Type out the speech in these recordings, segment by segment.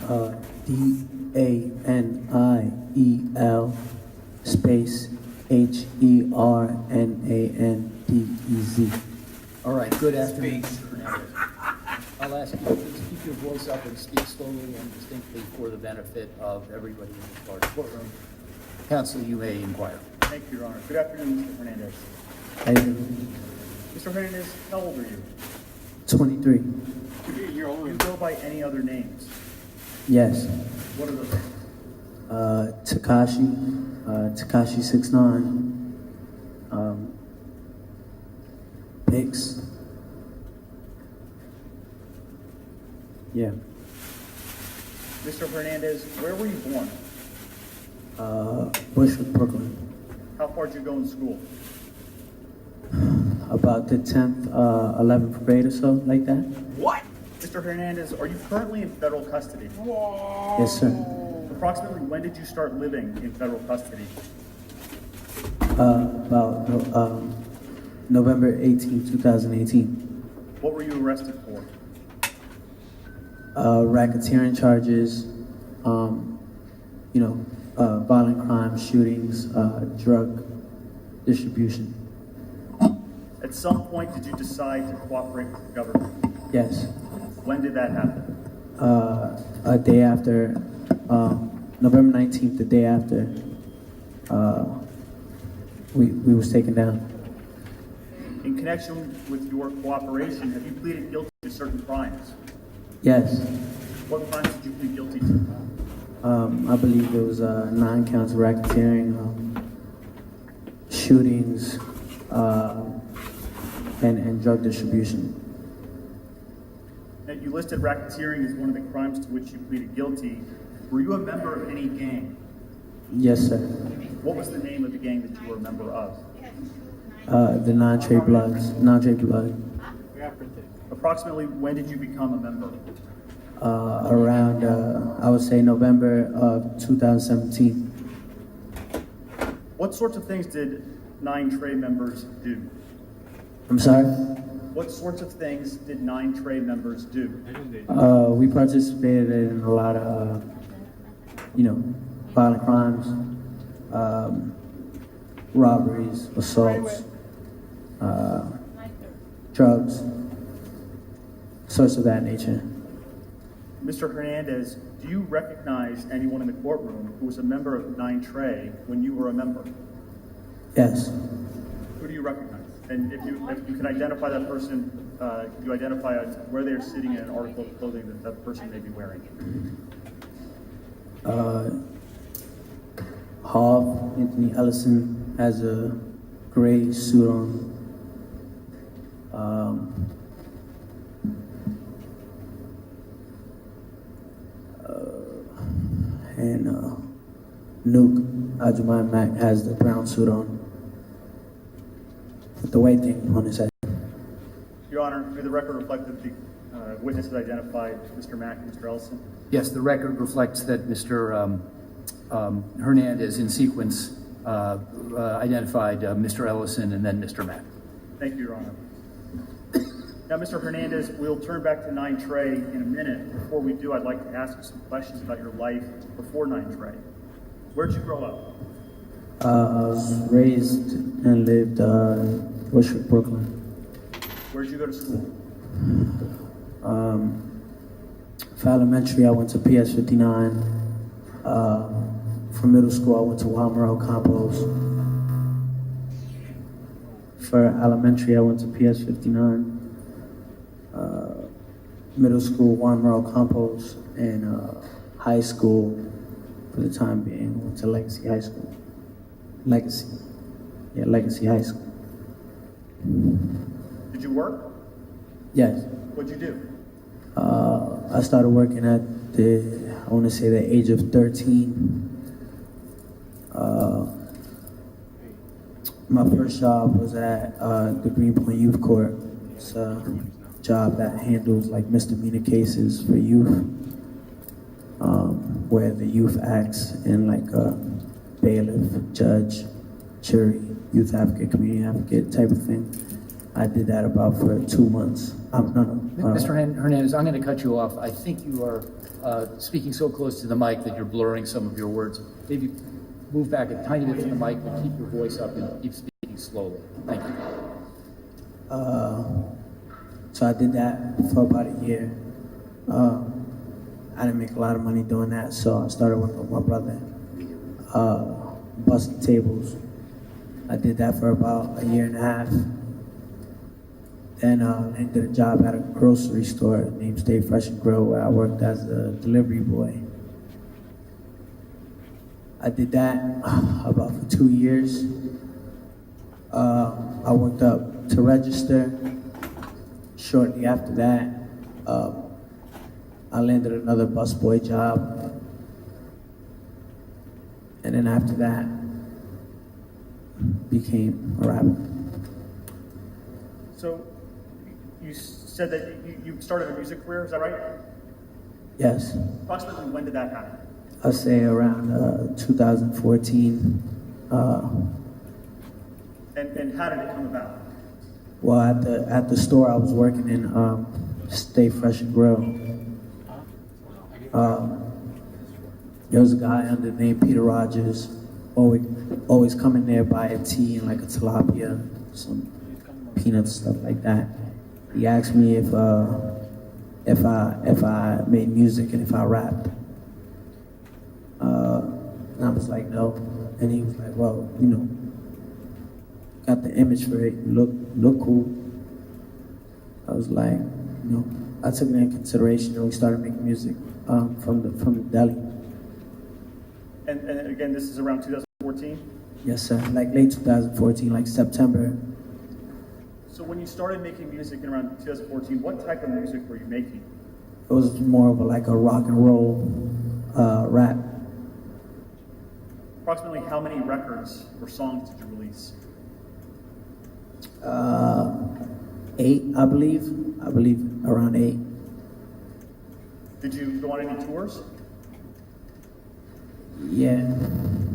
Daniel space Hernandez. All right, good afternoon, Mr. Hernandez. I'll ask you to please keep your voice up and speak slowly and distinctly for the benefit of everybody in this large courtroom. Counsel, you may inquire. Thank you, Your Honor. Good afternoon, Mr. Hernandez. Mr. Hernandez, how old are you? 23. Do you go by any other names? Yes. What are those? Tekashi 6ix9ine, Pix. Yeah. Mr. Hernandez, where were you born? Bushwick, Brooklyn. How far did you go in school? About the 10th, 11th grade or so, like that. What? Mr. Hernandez, are you currently in federal custody? Yes, sir. Approximately when did you start living in federal custody? About November 18, 2018. What were you arrested for? Racketeering charges, violent crimes, shootings, drug distribution. At some point, did you decide to cooperate with the government? Yes. When did that happen? A day after, November 19th, the day after we was taken down. In connection with your cooperation, have you pleaded guilty to certain crimes? Yes. What crimes did you plead guilty to? I believe there was 9 counts of racketeering, shootings, and drug distribution. Now, you listed racketeering as one of the crimes to which you pleaded guilty. Were you a member of any gang? Yes, sir. What was the name of the gang that you were a member of? The non-Trey Blood. Approximately when did you become a member? Around, I would say November of 2017. What sorts of things did 9 Trey members do? I'm sorry? What sorts of things did 9 Trey members do? We participated in a lot of, violent crimes, robberies, assaults, drugs, sorts of that nature. Mr. Hernandez, do you recognize anyone in the courtroom who was a member of 9 Trey when you were a member? Yes. Who do you recognize? And if you can identify that person, you identify where they're sitting in an article of clothing that that person may be wearing. Anthony Ellison has a gray suit on. And Nuke Ajumai Mac has the brown suit on with the white thing on his head. Your Honor, may the record reflect that the witnesses identified Mr. Mack and Mr. Ellison? Yes, the record reflects that Mr. Hernandez, in sequence, identified Mr. Ellison and then Mr. Mack. Thank you, Your Honor. Now, Mr. Hernandez, we'll turn back to 9 Trey in a minute. Before we do, I'd like to ask you some questions about your life before 9 Trey. Where'd you grow up? I was raised and lived Bushwick, Brooklyn. Where'd you go to school? For elementary, I went to PS59. For middle school, I went to Walmart Campos. For elementary, I went to PS59. Middle school, Walmart Campos, and high school, for the time being, went to Legacy High School. Legacy High School. Did you work? Yes. What'd you do? I started working at I want to say the age of 13. My first job was at the Greenpoint Youth Court. It's a job that handles like misdemeanor cases for youth, where the youth acts in like a bailiff, judge, jury, youth advocate, community advocate type of thing. I did that about for 2 months. Mr. Hernandez, I'm going to cut you off. I think you are speaking so close to the mic that you're blurring some of your words. Maybe move back a tiny bit from the mic and keep your voice up and keep speaking slowly. Thank you. So I did that for about a year. I didn't make a lot of money doing that, so I started working with my brother, busting tables. I did that for about a year and a half. Then I did a job at a grocery store named Stay Fresh and Grill, where I worked as a delivery boy. I did that about for 2 years. I worked up to register. Shortly after that, I landed another busboy job. And then after that, became a rapper. So you said that you started a music career, is that right? Yes. Approximately when did that happen? I'll say around 2014. And how did it come about? Well, at the store I was working in, Stay Fresh and Grill. There was a guy under the name Peter Rogers, always coming there, buy a tea and like a tilapia, some peanuts, stuff like that. He asked me if I made music and if I rapped. And I was like, no. And he was like, well, you know, got the image for it, look cool. I was like, you know, I took it in consideration and we started making music from the deli. And again, this is around 2014? Yes, sir. Like late 2014, like September. So when you started making music in around 2014, what type of music were you making? It was more of like a rock and roll rap. Approximately how many records or songs did you release? 8, I believe. I believe around 8. Did you go on any tours? Yeah.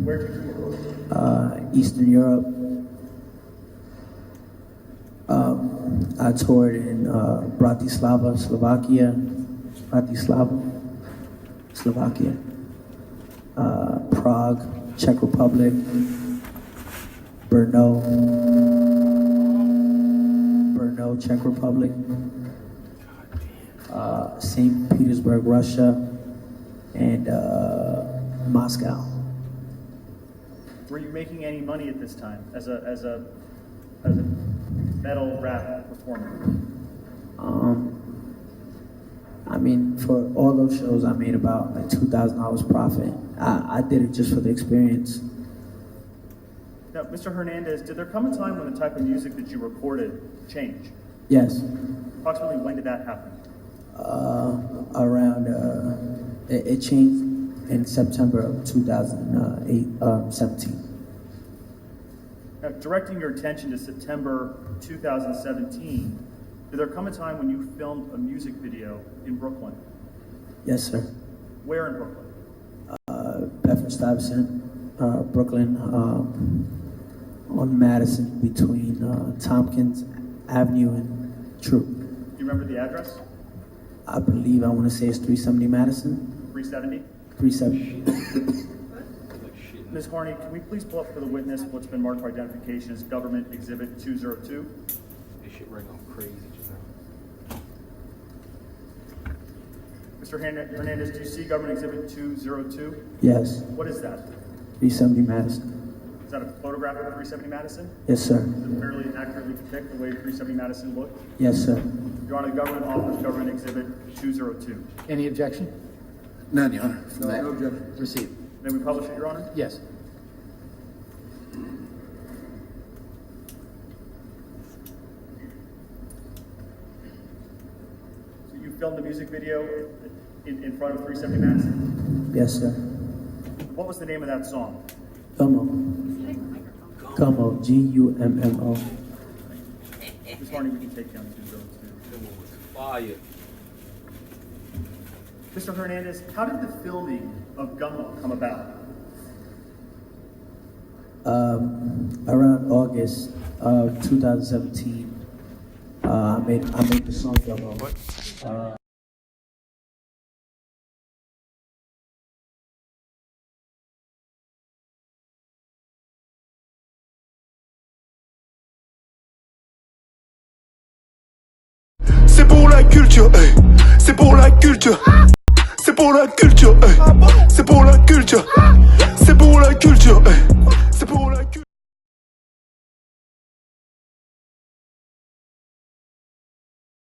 Where did you tour? Eastern Europe. I toured in Bratislava, Slovakia. Prague, Czech Republic. Brno, Czech Republic. St. Petersburg, Russia, and Moscow. Were you making any money at this time as a metal rap performer? I mean, for all those shows, I made about like $2,000 profit. I did it just for the experience. Now, Mr. Hernandez, did there come a time when the type of music that you recorded changed? Yes. Approximately when did that happen? It changed in September of 2017. Now, directing your attention to September 2017, did there come a time when you filmed a music video in Brooklyn? Yes, sir. Where in Brooklyn? Bedford-Stuyvesant, Brooklyn, on Madison between Tompkins Avenue and True. Do you remember the address? I believe, I want to say it's 370 Madison. 370? 370. Ms. Harney, can we please pull up for the witness what's been marked for identification as Government Exhibit 202? This shit right now crazy just now. Mr. Hernandez, do you see Government Exhibit 202? Yes, What is that? 370 Madison. Is that a photograph of 370 Madison? Yes, sir. Does it fairly accurately depict the way 370 Madison looked? Yes, sir. Your Honor, the government offers Government Exhibit 202. Any objection? None, Your Honor. From that. No objection. Received. May we publish it, Your Honor? Yes. So you filmed the music video in front of 370 Madison? Yes, sir. What was the name of that song? Gummo. Gummo. Gummo. Ms. Harney, we can take down 202. Fire. Mr. Hernandez, how did the filming of Gummo come about? Around August of 2017, I made the song yo. C'est pour la culture, hey. C'est pour la culture. C'est pour la culture, hey. C'est pour la culture.